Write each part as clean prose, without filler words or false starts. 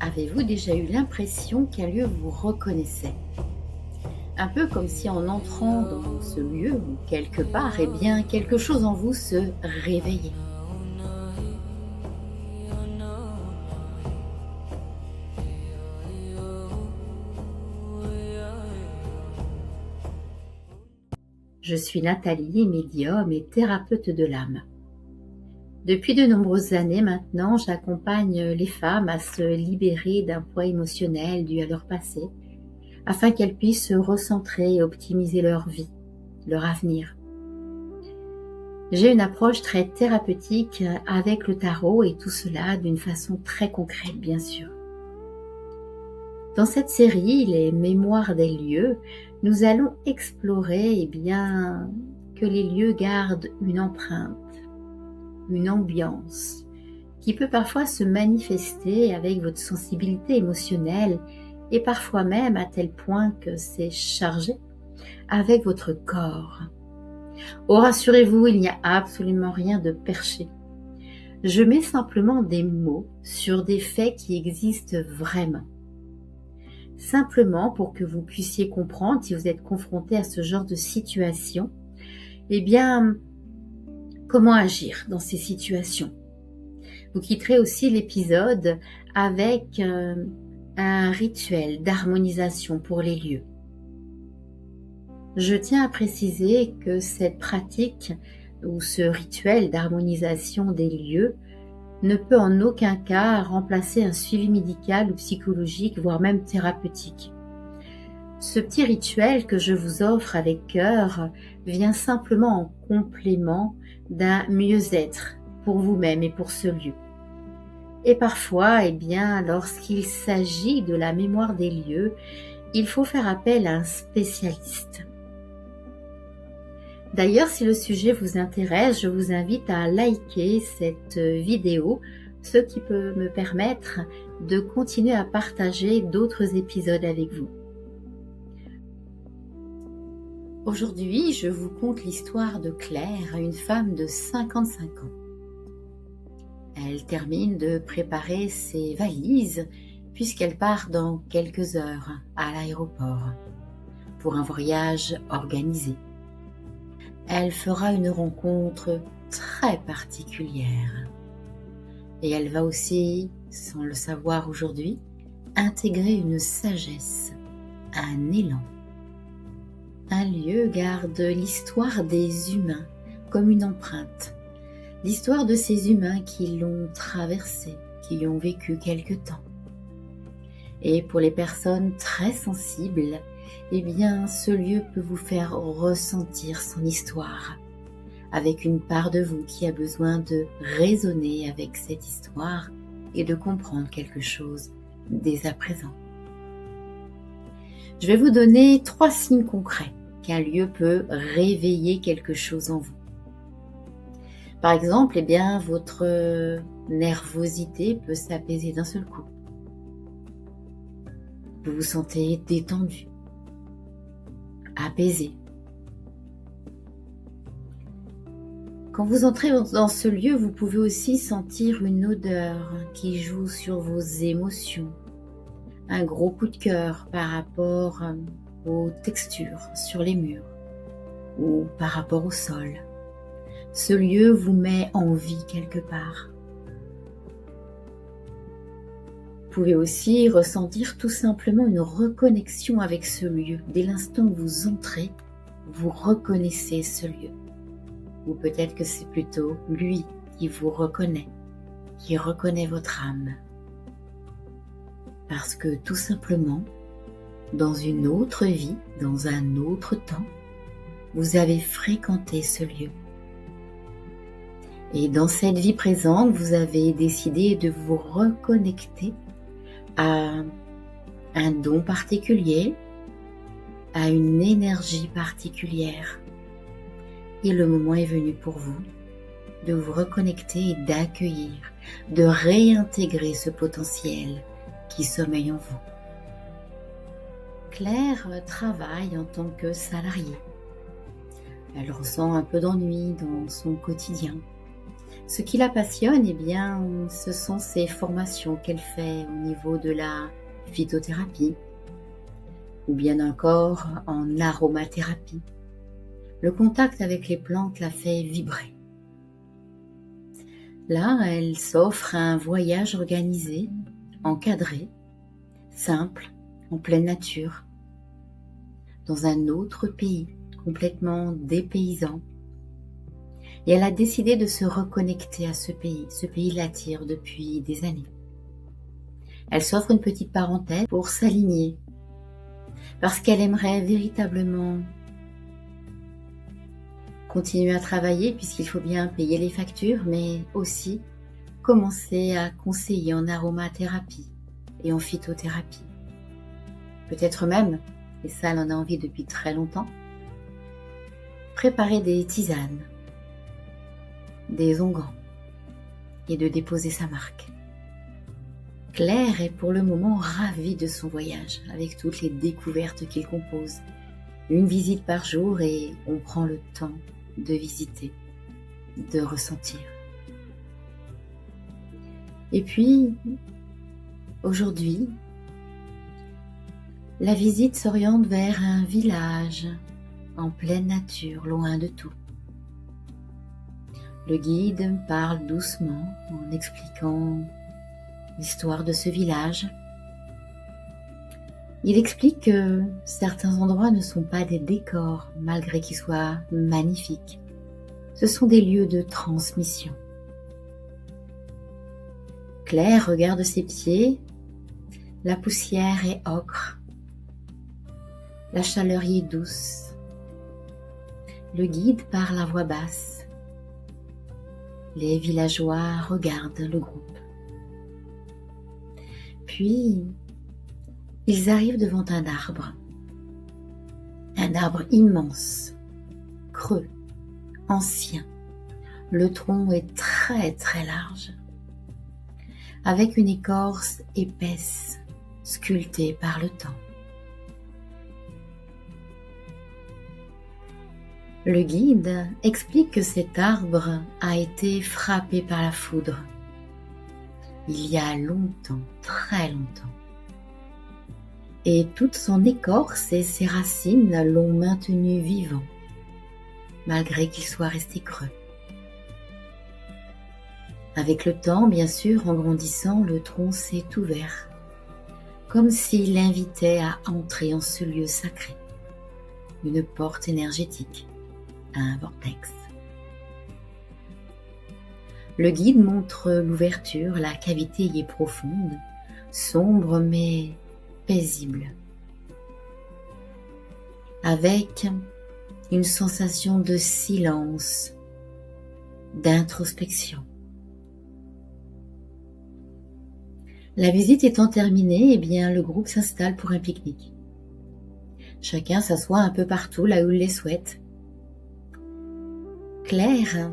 Avez-vous déjà eu l'impression qu'un lieu vous reconnaissait? Un peu comme si en entrant dans ce lieu ou quelque part, eh bien, quelque chose en vous se réveillait. Je suis Nathalie, médium et thérapeute de l'âme. Depuis de nombreuses années maintenant, j'accompagne les femmes à se libérer d'un poids émotionnel dû à leur passé, afin qu'elles puissent se recentrer et optimiser leur vie, leur avenir. J'ai une approche très thérapeutique avec le tarot et tout cela d'une façon très concrète, bien sûr. Dans cette série, les mémoires des lieux, nous allons explorer que les lieux gardent une empreinte, une ambiance, qui peut parfois se manifester avec votre sensibilité émotionnelle et parfois même à tel point que c'est chargé avec votre corps. Oh, rassurez-vous, il n'y a absolument rien de perché. Je mets simplement des mots sur des faits qui existent vraiment. Simplement pour que vous puissiez comprendre, si vous êtes confronté à ce genre de situation, comment agir dans ces situations. Vous quitterez aussi l'épisode avec un rituel d'harmonisation pour les lieux. Je tiens à préciser que cette pratique ou ce rituel d'harmonisation des lieux ne peut en aucun cas remplacer un suivi médical ou psychologique, voire même thérapeutique. Ce petit rituel que je vous offre avec cœur vient simplement en complément d'un mieux-être pour vous-même et pour ce lieu. Et parfois, lorsqu'il s'agit de la mémoire des lieux, il faut faire appel à un spécialiste. D'ailleurs, si le sujet vous intéresse, je vous invite à liker cette vidéo, ce qui peut me permettre de continuer à partager d'autres épisodes avec vous. Aujourd'hui, je vous conte l'histoire de Claire, une femme de 55 ans. Elle termine de préparer ses valises puisqu'elle part dans quelques heures à l'aéroport pour un voyage organisé. Elle fera une rencontre très particulière et elle va aussi, sans le savoir aujourd'hui, intégrer une sagesse, un élan. Un lieu garde l'histoire des humains comme une empreinte, l'histoire de ces humains qui l'ont traversé, qui y ont vécu quelque temps. Et pour les personnes très sensibles, ce lieu peut vous faire ressentir son histoire, avec une part de vous qui a besoin de résonner avec cette histoire et de comprendre quelque chose dès à présent. Je vais vous donner 3 signes concrets qu'un lieu peut réveiller quelque chose en vous. Par exemple, votre nervosité peut s'apaiser d'un seul coup. Vous vous sentez détendu, apaisé. Quand vous entrez dans ce lieu, vous pouvez aussi sentir une odeur qui joue sur vos émotions. Un gros coup de cœur par rapport aux textures sur les murs ou par rapport au sol. Ce lieu vous met en vie quelque part. Vous pouvez aussi ressentir tout simplement une reconnexion avec ce lieu. Dès l'instant où vous entrez, vous reconnaissez ce lieu. Ou peut-être que c'est plutôt lui qui vous reconnaît, qui reconnaît votre âme. Parce que tout simplement, dans une autre vie, dans un autre temps, vous avez fréquenté ce lieu. Et dans cette vie présente, vous avez décidé de vous reconnecter à un don particulier, à une énergie particulière. Et le moment est venu pour vous de vous reconnecter et d'accueillir, de réintégrer ce potentiel qui sommeille en vous. Claire travaille en tant que salariée. Elle ressent un peu d'ennui dans son quotidien. Ce qui la passionne, eh bien, ce sont ces formations qu'elle fait au niveau de la phytothérapie ou bien encore en aromathérapie. Le contact avec les plantes la fait vibrer. Là, elle s'offre un voyage organisé, encadré, simple, en pleine nature, dans un autre pays, complètement dépaysant. Et elle a décidé de se reconnecter à ce pays. Ce pays l'attire depuis des années. Elle s'offre une petite parenthèse pour s'aligner, parce qu'elle aimerait véritablement continuer à travailler, puisqu'il faut bien payer les factures, mais aussi commencer à conseiller en aromathérapie et en phytothérapie. Peut-être même, et ça elle en a envie depuis très longtemps, préparer des tisanes, des onguents et de déposer sa marque. Claire est pour le moment ravie de son voyage, avec toutes les découvertes qu'il compose. Une visite par jour et on prend le temps de visiter, de ressentir. Et puis, aujourd'hui, la visite s'oriente vers un village en pleine nature, loin de tout. Le guide parle doucement en expliquant l'histoire de ce village. Il explique que certains endroits ne sont pas des décors, malgré qu'ils soient magnifiques. Ce sont des lieux de transmission. Claire regarde ses pieds. La poussière est ocre. La chaleur y est douce. Le guide parle à voix basse. Les villageois regardent le groupe. Puis, ils arrivent devant un arbre immense, creux, ancien. Le tronc est très très large, avec une écorce épaisse, sculptée par le temps. Le guide explique que cet arbre a été frappé par la foudre il y a longtemps, très longtemps. Et toute son écorce et ses racines l'ont maintenu vivant, malgré qu'il soit resté creux. Avec le temps, bien sûr, en grandissant, le tronc s'est ouvert, comme s'il l'invitait à entrer en ce lieu sacré, une porte énergétique, un vortex. Le guide montre l'ouverture, la cavité y est profonde, sombre mais paisible, avec une sensation de silence, d'introspection. La visite étant terminée, eh bien, le groupe s'installe pour un pique-nique. Chacun s'assoit un peu partout là où il les souhaite. Claire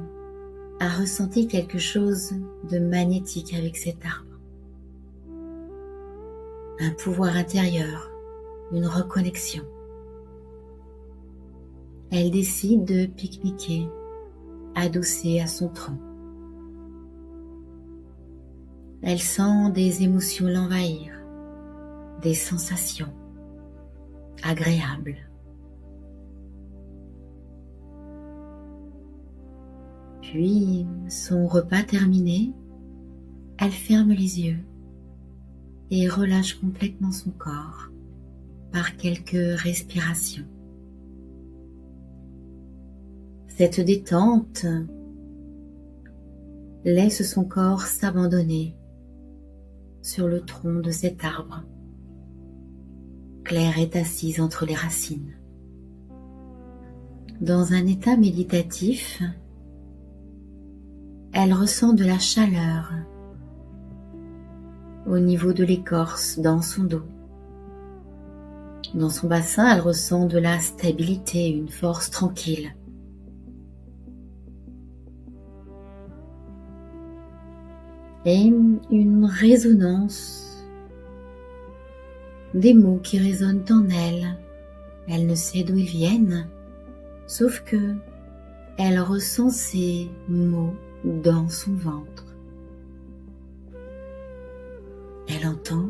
a ressenti quelque chose de magnétique avec cet arbre. Un pouvoir intérieur, une reconnexion. Elle décide de pique-niquer, adossée à son tronc. Elle sent des émotions l'envahir, des sensations agréables. Puis, son repas terminé, elle ferme les yeux et relâche complètement son corps par quelques respirations. Cette détente laisse son corps s'abandonner sur le tronc de cet arbre. Claire est assise entre les racines. Dans un état méditatif, elle ressent de la chaleur au niveau de l'écorce dans son dos. Dans son bassin, elle ressent de la stabilité, une force tranquille. Et une résonance des mots qui résonnent en elle. Elle ne sait d'où ils viennent, sauf que elle ressent ces mots dans son ventre. Elle entend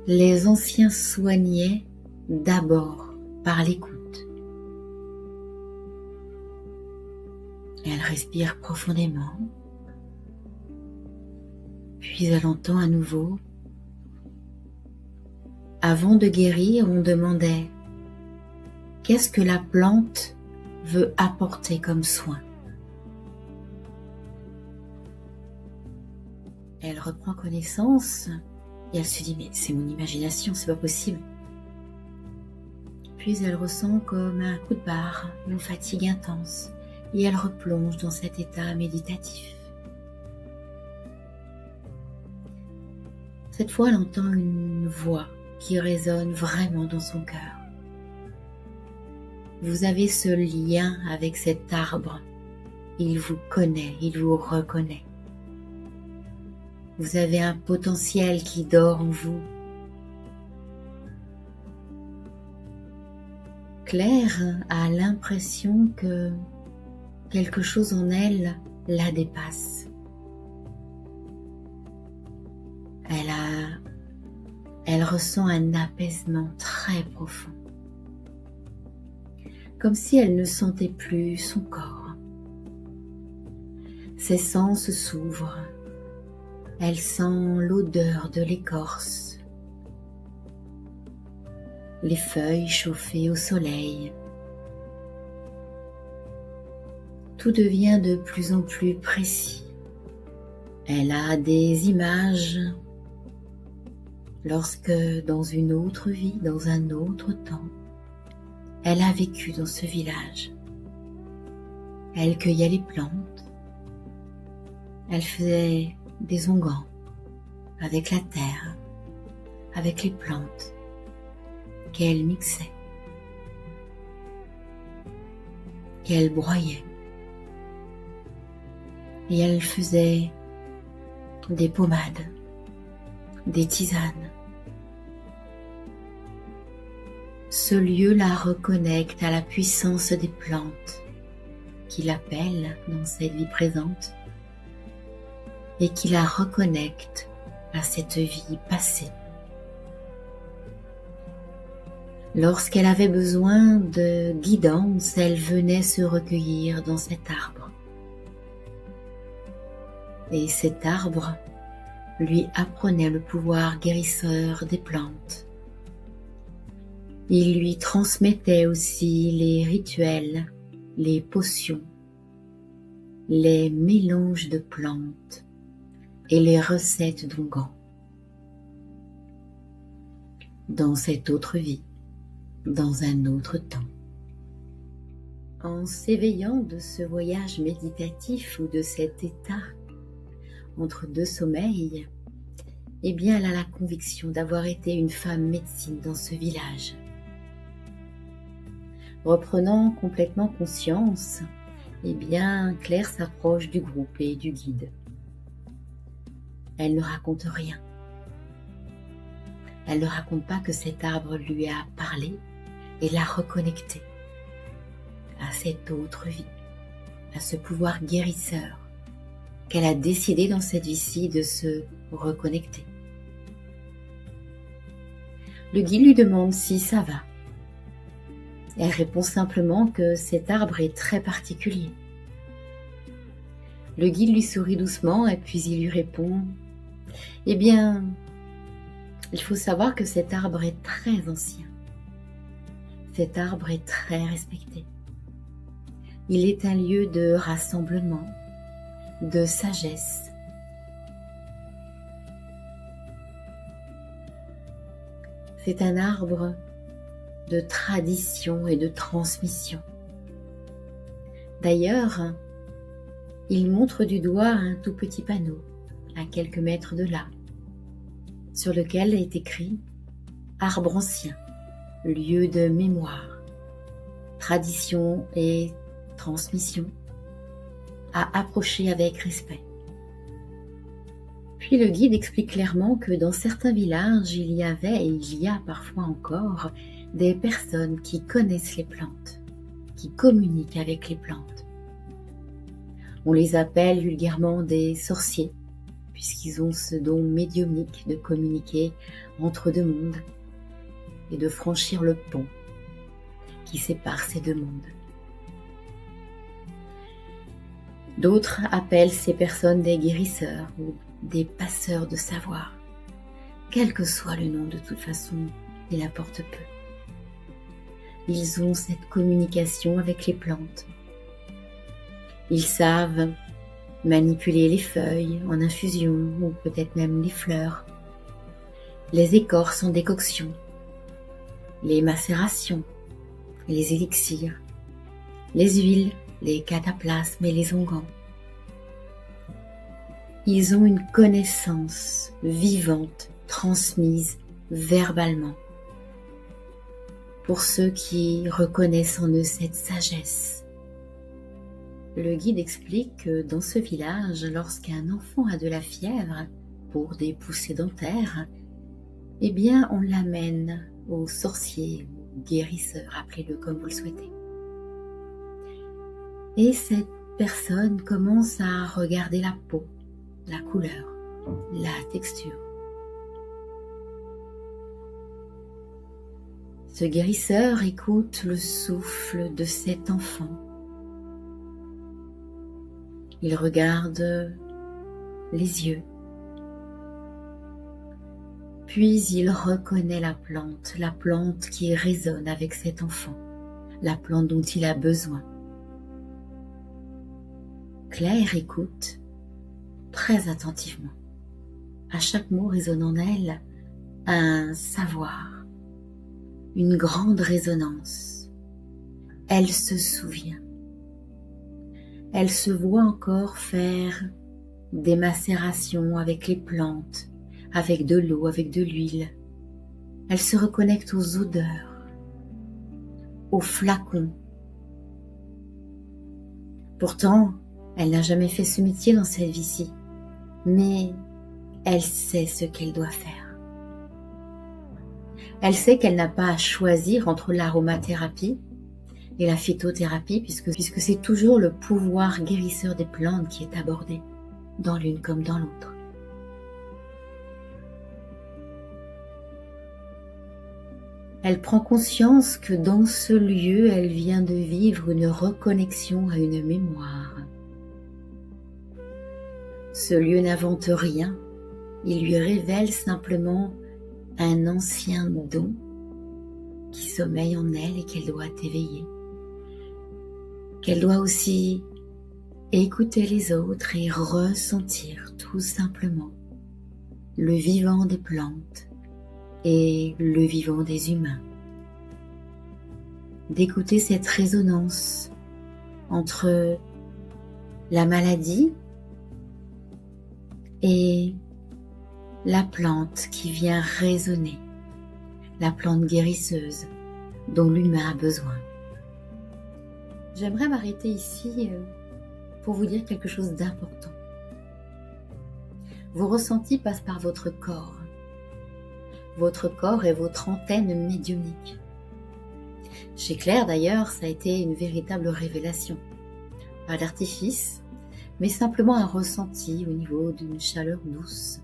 les anciens soignaient d'abord par l'écoute. Elle respire profondément, puis elle entend à nouveau. Avant de guérir, on demandait « Qu'est-ce que la plante veut apporter comme soin ?» Elle reprend connaissance et elle se dit « Mais c'est mon imagination, c'est pas possible ». Puis elle ressent comme un coup de barre, une fatigue intense et elle replonge dans cet état méditatif. Cette fois, elle entend une voix qui résonne vraiment dans son cœur. Vous avez ce lien avec cet arbre. Il vous connaît, il vous reconnaît. Vous avez un potentiel qui dort en vous. Claire a l'impression que quelque chose en elle la dépasse. Elle ressent un apaisement très profond, comme si elle ne sentait plus son corps. Ses sens s'ouvrent, elle sent l'odeur de l'écorce, les feuilles chauffées au soleil. Tout devient de plus en plus précis. Elle a des images lorsque dans une autre vie, dans un autre temps, elle a vécu dans ce village. Elle cueillait les plantes, elle faisait des onguents avec la terre, avec les plantes qu'elle mixait, qu'elle broyait. Et elle faisait des pommades, des tisanes. Ce lieu la reconnecte à la puissance des plantes qui l'appellent dans cette vie présente et qui la reconnecte à cette vie passée. Lorsqu'elle avait besoin de guidance, elle venait se recueillir dans cet arbre. Et cet arbre lui apprenait le pouvoir guérisseur des plantes. Il lui transmettait aussi les rituels, les potions, les mélanges de plantes et les recettes d'onguents. Dans cette autre vie, dans un autre temps. En s'éveillant de ce voyage méditatif ou de cet état entre deux sommeils, eh bien elle a la conviction d'avoir été une femme médecine dans ce village. Reprenant complètement conscience, eh bien Claire s'approche du groupe et du guide. Elle ne raconte rien. Elle ne raconte pas que cet arbre lui a parlé et l'a reconnecté à cette autre vie, à ce pouvoir guérisseur qu'elle a décidé dans cette vie-ci de se reconnecter. Le guide lui demande si ça va. Elle répond simplement que cet arbre est très particulier. Le guide lui sourit doucement et puis il lui répond « Eh bien, il faut savoir que cet arbre est très ancien. Cet arbre est très respecté. Il est un lieu de rassemblement, de sagesse. C'est un arbre de tradition et de transmission. D'ailleurs, il montre du doigt un tout petit panneau, à quelques mètres de là, sur lequel est écrit « Arbre ancien, lieu de mémoire, tradition et transmission, à approcher avec respect ». Puis le guide explique clairement que dans certains villages, il y avait et il y a parfois encore des personnes qui connaissent les plantes, qui communiquent avec les plantes. On les appelle vulgairement des sorciers, puisqu'ils ont ce don médiumnique de communiquer entre deux mondes et de franchir le pont qui sépare ces deux mondes. D'autres appellent ces personnes des guérisseurs ou des passeurs de savoir. Quel que soit le nom, de toute façon, il apporte peu. Ils ont cette communication avec les plantes. Ils savent manipuler les feuilles en infusion ou peut-être même les fleurs, les écorces en décoction, les macérations, les élixirs, les huiles, les cataplasmes et les onguents. Ils ont une connaissance vivante, transmise verbalement. Pour ceux qui reconnaissent en eux cette sagesse. Le guide explique que dans ce village, lorsqu'un enfant a de la fièvre pour des poussées dentaires, eh bien on l'amène au sorcier ou guérisseur, appelez-le comme vous le souhaitez. Et cette personne commence à regarder la peau, la couleur, la texture. Ce guérisseur écoute le souffle de cet enfant. Il regarde les yeux. Puis il reconnaît la plante qui résonne avec cet enfant, la plante dont il a besoin. Claire écoute très attentivement. À chaque mot résonne en elle un savoir, une grande résonance. Elle se souvient. Elle se voit encore faire des macérations avec les plantes, avec de l'eau, avec de l'huile. Elle se reconnecte aux odeurs, aux flacons. Pourtant, elle n'a jamais fait ce métier dans cette vie-ci, mais elle sait ce qu'elle doit faire. Elle sait qu'elle n'a pas à choisir entre l'aromathérapie et la phytothérapie, puisque c'est toujours le pouvoir guérisseur des plantes qui est abordé, dans l'une comme dans l'autre. Elle prend conscience que dans ce lieu, elle vient de vivre une reconnexion à une mémoire. Ce lieu n'invente rien, il lui révèle simplement un ancien don qui sommeille en elle et qu'elle doit éveiller. Qu'elle doit aussi écouter les autres et ressentir tout simplement le vivant des plantes et le vivant des humains. D'écouter cette résonance entre la maladie et la plante qui vient résonner, la plante guérisseuse dont l'humain a besoin. J'aimerais m'arrêter ici pour vous dire quelque chose d'important. Vos ressentis passent par votre corps. Votre corps est votre antenne médiumnique. Chez Claire d'ailleurs, ça a été une véritable révélation. Pas d'artifice, mais simplement un ressenti au niveau d'une chaleur douce.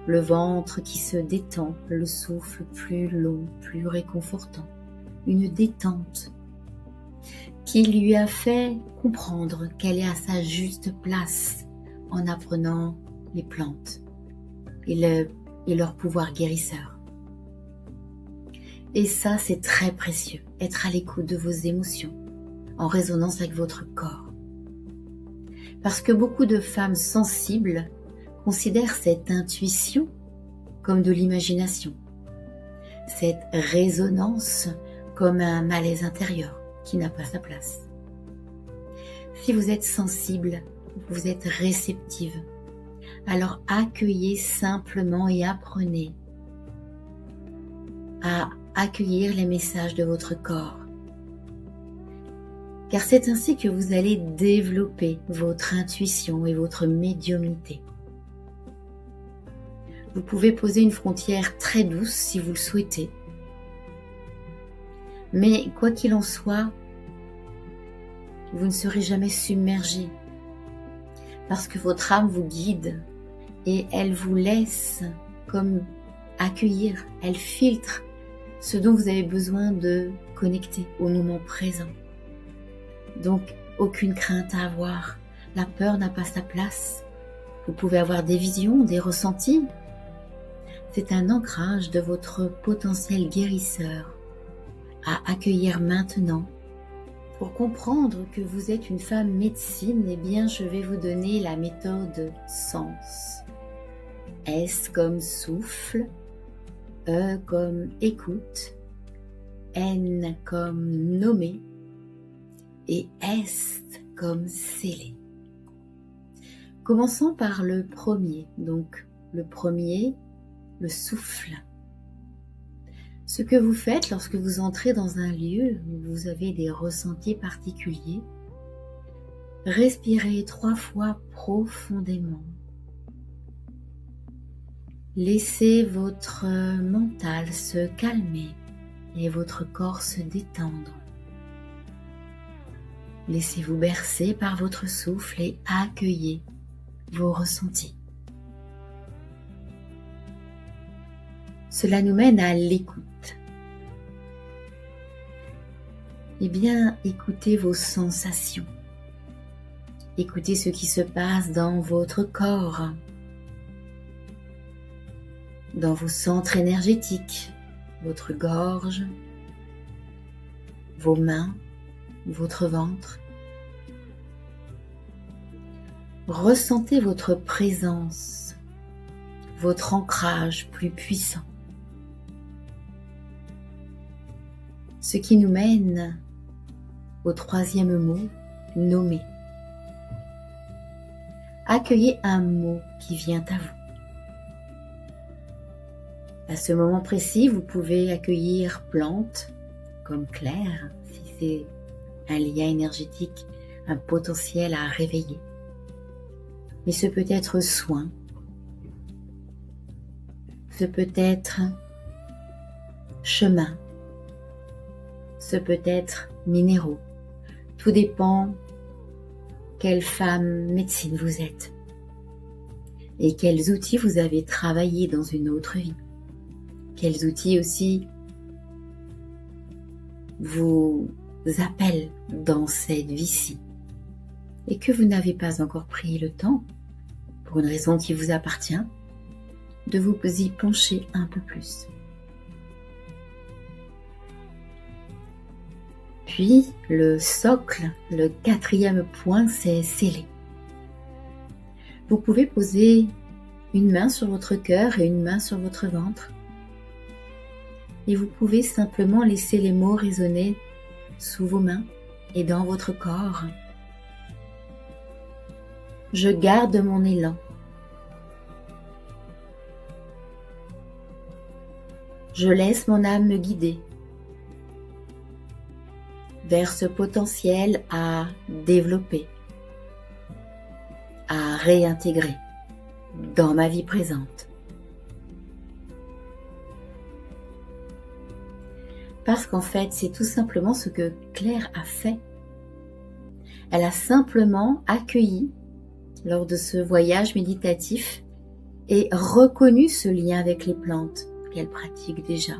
Le ventre qui se détend, le souffle plus long, plus réconfortant. Une détente qui lui a fait comprendre qu'elle est à sa juste place en apprenant les plantes et leur pouvoir guérisseur. Et ça, c'est très précieux, être à l'écoute de vos émotions, en résonance avec votre corps. Parce que beaucoup de femmes sensibles considèrent cette intuition comme de l'imagination, cette résonance comme un malaise intérieur qui n'a pas sa place. Si vous êtes sensible, vous êtes réceptive, alors accueillez simplement et apprenez à accueillir les messages de votre corps. Car c'est ainsi que vous allez développer votre intuition et votre médiumnité. Vous pouvez poser une frontière très douce si vous le souhaitez. Mais quoi qu'il en soit, vous ne serez jamais submergé parce que votre âme vous guide et elle vous laisse comme accueillir, elle filtre ce dont vous avez besoin de connecter au moment présent. Donc, aucune crainte à avoir, la peur n'a pas sa place. Vous pouvez avoir des visions, des ressentis. C'est un ancrage de votre potentiel guérisseur à accueillir maintenant. Pour comprendre que vous êtes une femme médecine, eh bien, je vais vous donner la méthode SENS. S comme souffle, E comme écoute, N comme nommer et S comme sceller. Commençons par le premier. Donc, le premier, le souffle. Ce que vous faites lorsque vous entrez dans un lieu où vous avez des ressentis particuliers, respirez 3 fois profondément. Laissez votre mental se calmer et votre corps se détendre. Laissez-vous bercer par votre souffle et accueillez vos ressentis. Cela nous mène à l'écoute. Eh bien, écoutez vos sensations. Écoutez ce qui se passe dans votre corps, dans vos centres énergétiques, votre gorge, vos mains, votre ventre. Ressentez votre présence, votre ancrage plus puissant. Ce qui nous mène au troisième mot, nommer. Accueillez un mot qui vient à vous. À ce moment précis, vous pouvez accueillir plante, comme clair, si c'est un lien énergétique, un potentiel à réveiller. Mais ce peut être soin, ce peut être chemin, ce peut être minéraux. Tout dépend quelle femme médecine vous êtes et quels outils vous avez travaillé dans une autre vie. Quels outils aussi vous appellent dans cette vie-ci et que vous n'avez pas encore pris le temps, pour une raison qui vous appartient, de vous y pencher un peu plus. Puis, le socle, le quatrième point, c'est sceller. Vous pouvez poser une main sur votre cœur et une main sur votre ventre. Et vous pouvez simplement laisser les mots résonner sous vos mains et dans votre corps. Je garde mon élan. Je laisse mon âme me guider vers ce potentiel à développer, à réintégrer dans ma vie présente. Parce qu'en fait, c'est tout simplement ce que Claire a fait. Elle a simplement accueilli, lors de ce voyage méditatif, et reconnu ce lien avec les plantes qu'elle pratique déjà.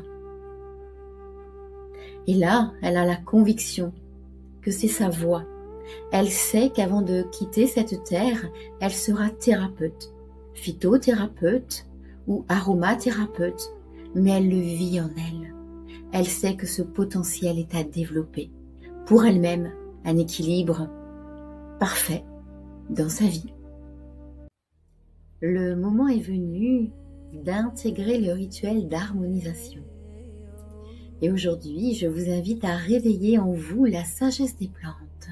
Et là, elle a la conviction que c'est sa voie. Elle sait qu'avant de quitter cette terre, elle sera thérapeute, phytothérapeute ou aromathérapeute, mais elle le vit en elle. Elle sait que ce potentiel est à développer pour elle-même, un équilibre parfait dans sa vie. Le moment est venu d'intégrer le rituel d'harmonisation. Et aujourd'hui, je vous invite à réveiller en vous la sagesse des plantes.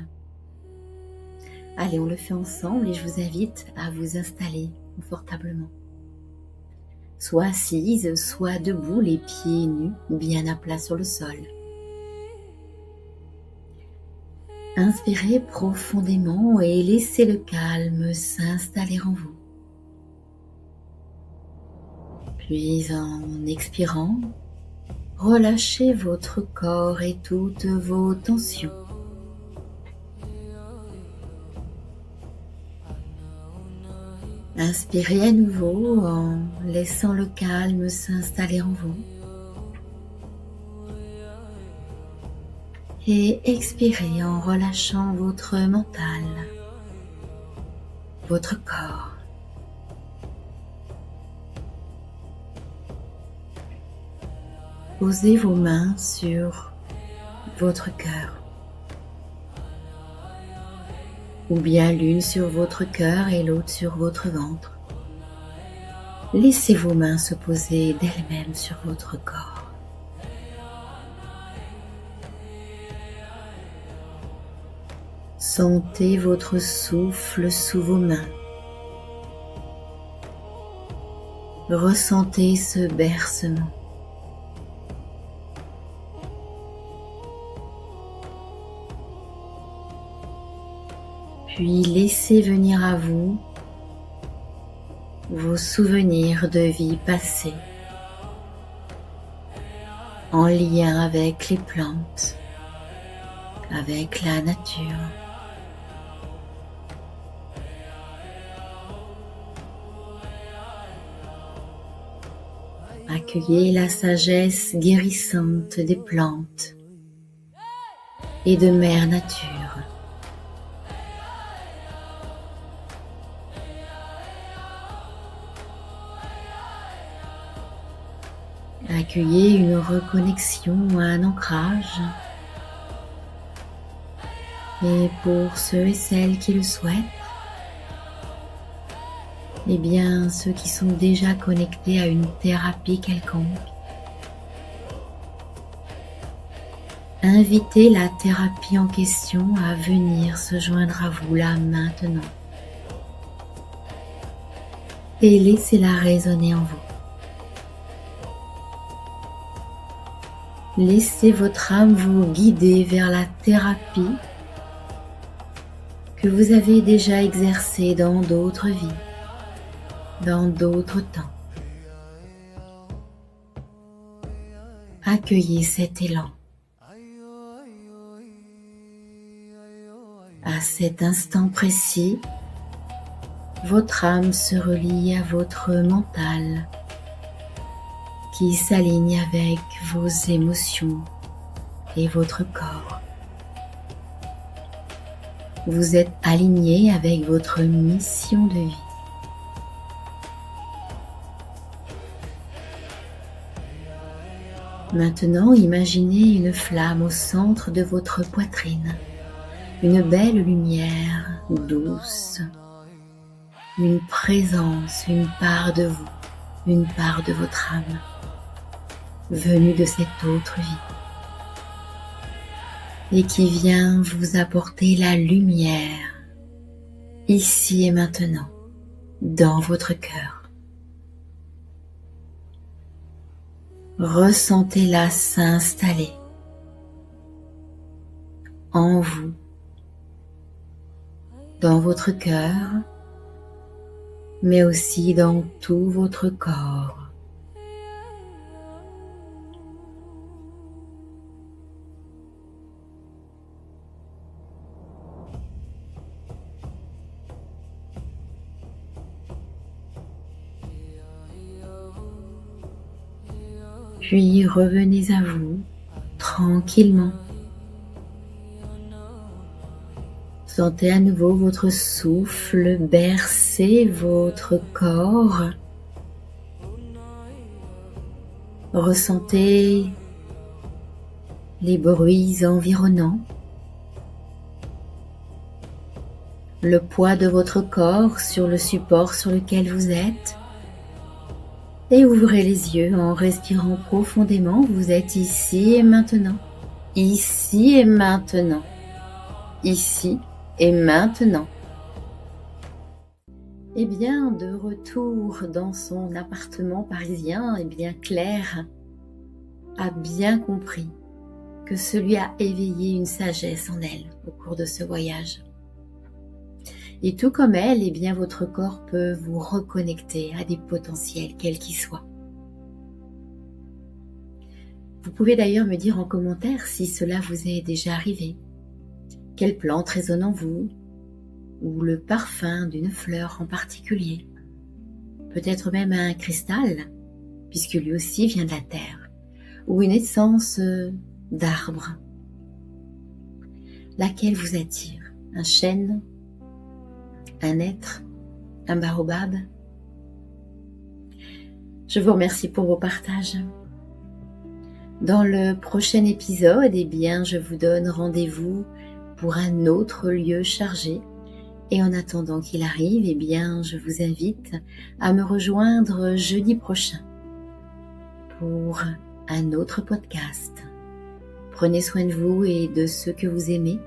Allez, on le fait ensemble et je vous invite à vous installer confortablement. Soit assise, soit debout, les pieds nus, bien à plat sur le sol. Inspirez profondément et laissez le calme s'installer en vous. Puis en expirant, relâchez votre corps et toutes vos tensions. Inspirez à nouveau en laissant le calme s'installer en vous. Et expirez en relâchant votre mental, votre corps. Posez vos mains sur votre cœur, ou bien l'une sur votre cœur et l'autre sur votre ventre. Laissez vos mains se poser d'elles-mêmes sur votre corps. Sentez votre souffle sous vos mains. Ressentez ce bercement. Puis laissez venir à vous vos souvenirs de vie passée en lien avec les plantes, avec la nature. Accueillez la sagesse guérissante des plantes et de Mère Nature. Accueillez une reconnexion, un ancrage. Et pour ceux et celles qui le souhaitent, eh bien, ceux qui sont déjà connectés à une thérapie quelconque, invitez la thérapie en question à venir se joindre à vous là maintenant. Et laissez-la résonner en vous. Laissez votre âme vous guider vers la thérapie que vous avez déjà exercée dans d'autres vies, dans d'autres temps. Accueillez cet élan. À cet instant précis, votre âme se relie à votre mental qui s'aligne avec vos émotions et votre corps. Vous êtes aligné avec votre mission de vie. Maintenant, imaginez une flamme au centre de votre poitrine, une belle lumière douce, une présence, une part de vous, une part de votre âme, venue de cette autre vie, et qui vient vous apporter la lumière, ici et maintenant, dans votre cœur. Ressentez-la s'installer en vous, dans votre cœur, mais aussi dans tout votre corps. Puis revenez à vous tranquillement. Sentez à nouveau votre souffle bercer votre corps. Ressentez les bruits environnants, le poids de votre corps sur le support sur lequel vous êtes. Et ouvrez les yeux en respirant profondément. Vous êtes ici et maintenant. Ici et maintenant. Ici et maintenant. Eh bien, de retour dans son appartement parisien, eh bien, Claire a bien compris que celui a éveillé une sagesse en elle au cours de ce voyage. Et tout comme elle, eh bien, votre corps peut vous reconnecter à des potentiels, quels qu'ils soient. Vous pouvez d'ailleurs me dire en commentaire si cela vous est déjà arrivé. Quelle plante résonne en vous, ou le parfum d'une fleur en particulier. peut-être même un cristal, puisque lui aussi vient de la terre, ou une essence d'arbre. Laquelle vous attire? Un chêne? Un être? Un baobab? Je vous remercie pour vos partages. Dans le prochain épisode, eh bien, je vous donne rendez-vous pour un autre lieu chargé. Et en attendant qu'il arrive, eh bien, je vous invite à me rejoindre jeudi prochain pour un autre podcast. Prenez soin de vous et de ceux que vous aimez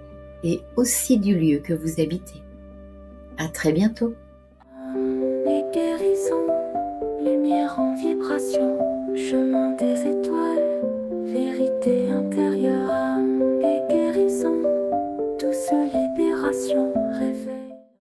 et aussi du lieu que vous habitez. À très bientôt. Et guérison, lumière en vibration, chemin des étoiles, vérité intérieure, âme et guérison, douce libération.